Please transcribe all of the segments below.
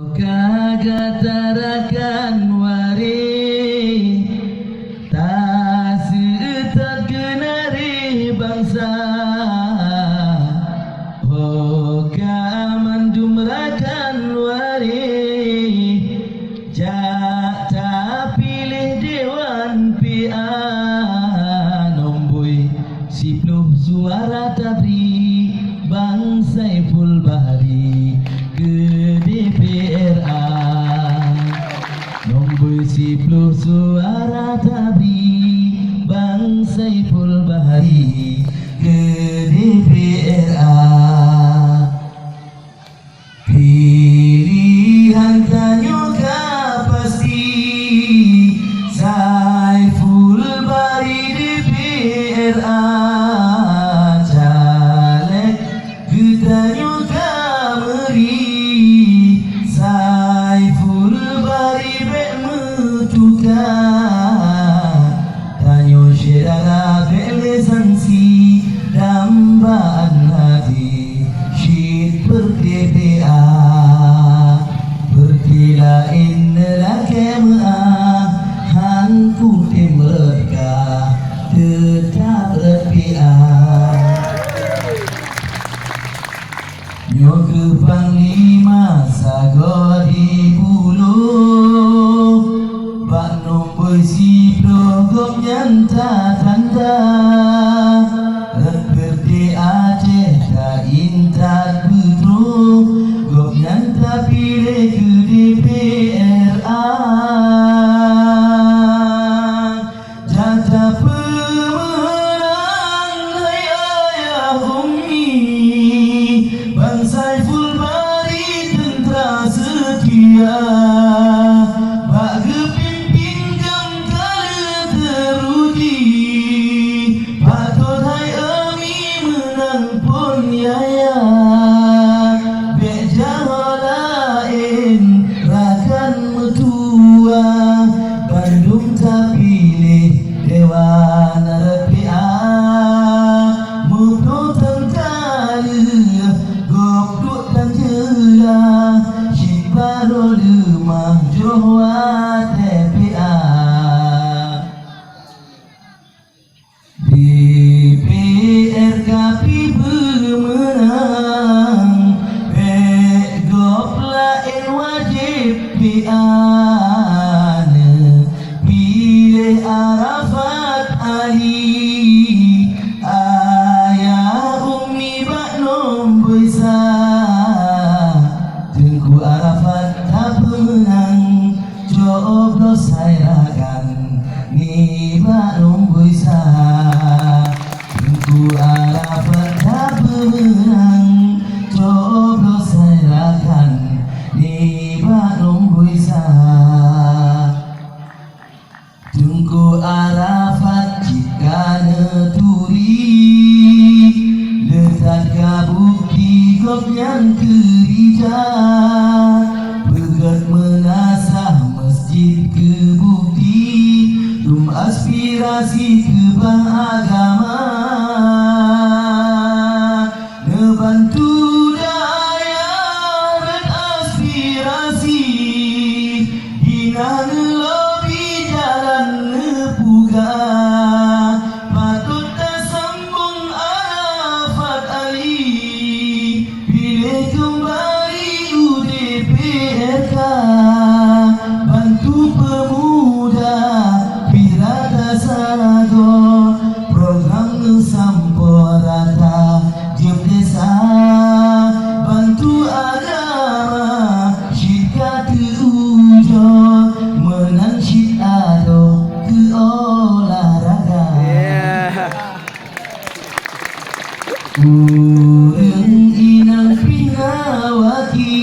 Kagatarakan wari tak setak kenari bangsa Kamandumrakan wari jak tak pilih dewan pian Nomboi sipluh suara tabri Bang Saiful Bahri ke DPRA Nombor 10 suara tabri Bang Saiful Bahri ke DPRA Pilihan tanyoka pasti Saiful Bahri DPRA Caleg getanyoka meri Saiful Bahri bek metuka Tanyo syedara bek lesansi Dambaan hati syid berdpa Bertilain nelakemah Hanku timreka tetap berpa Nyoke Panglima Sagodi Buluh Bak nombor 10 gom nyanta tanda Reperti Aceh tak intat betul Gom nyanta pilih ke DPRA Jata pemenang hai ayah umi Bang Saiful Bahri tentera setia Bak kepimpin gam kala teruji Patut hai emi menang pun yaya Bek jaho lain rakan metua Bandung tak pilih Dewan RPA Mupno tentara Gokduk dan jelah Syed baru lemah Johor TPA DPR kapi bermenang Bek gop lain wajib pian Pilih Arafat Ali Ayah Umi bak nombor Tengku Arafat tak menang Coblos sayrakan Ni bak nombor Tengku Arafat tak menang Coblos sayrakan Ni bak nombor Tengku Arafat jika neturi Letak kabukti gop yang kerja Begat menasah masjid ke bukti Dum aspirasi ke bang agama Nebantu daya dan aspirasi Hina nelobi jalan nepuga Patut tak sambung Arafat Ali Pilih kembali UDPRK Bantu pemuda bila tak sago Program sampo rata Diam desa Bantu agama Syirka terujo Menang syid ado ke olahraga Ureng inang pinawaki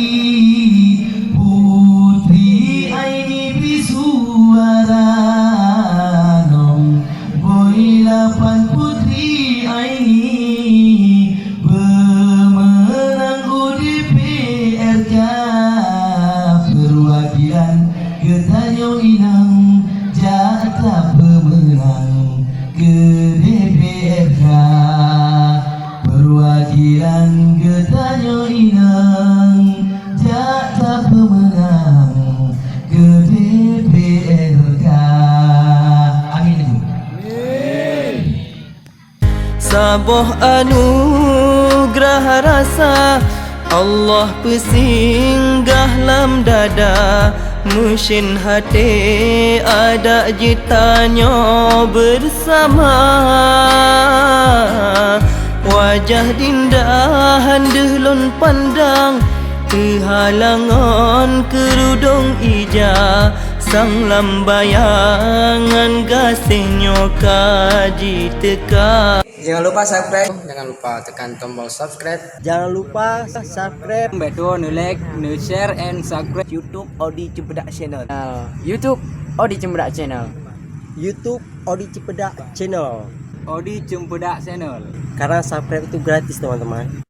boh anugerah rasa Allah pesinggah lam dada mesin hati ada jitanyo bersama wajah dindahan dehlon pandang kehalangan kerudung ija sang lambayangan gasingnya kaji teka. Jangan lupa subscribe, jangan lupa tekan tombol subscribe. Jangan lupa subscribe Betul, like, share, and subscribe YouTube Odi Cempedak Channel. YouTube Odi Cempedak Channel. YouTube Odi Cempedak Channel. Odi Cempedak Channel. Karena subscribe itu gratis teman-teman.